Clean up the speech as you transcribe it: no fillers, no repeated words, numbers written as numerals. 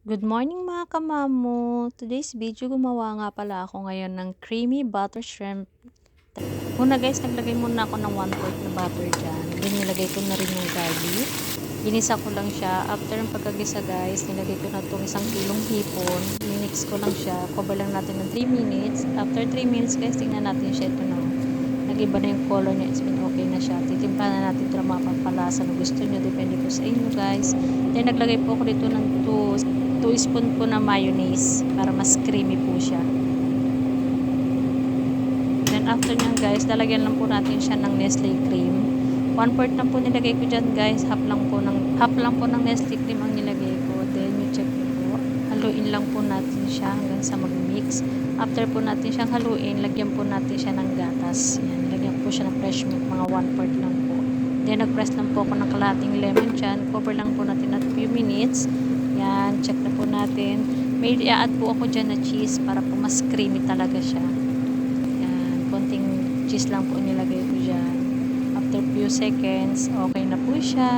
Good morning mga kamamo! Today's video, gumawa nga pala ako ngayon ng creamy butter shrimp. Una guys, naglagay muna ako ng 1/4 na butter dyan. Then nilagay ko na rin yung garlic. Ginisa ko lang siya. After ng pagkagisa guys, nilagay ko na itong 1 kilong hipon. Minix ko lang siya. Cover lang natin ng 3 minutes. After 3 minutes guys, tingnan natin siya. Ito na. Nag-iba na yung color niya. It's been okay na siya. Titimpa na natin ito na mapapalasa na gusto nyo. Depende po sa inyo guys. Then naglagay po ako dito ng 2 spoon po na mayonnaise para mas creamy po siya. Then after nyan guys, lalagyan lang po natin siya ng Nestle cream. 1/4 na po nilagay ko dyan guys. Half lang po ng Nestle cream ang nilagay ko. Then you check nyo po. Haluin lang po natin siya hanggang sa mag-mix. After po natin siyang haluin, lagyan po natin siya ng gatas. Yan, lagyan po siya ng fresh milk. Mga 1/4 lang po. Then nag-press lang po ako ng kalahating lemon dyan. Cover lang po natin at few minutes. Yan, check na po natin. May i-add po ako dyan na cheese para po mas creamy talaga siya. Yan, konting cheese lang po nilagay ko dyan. After few seconds, okay na po siya.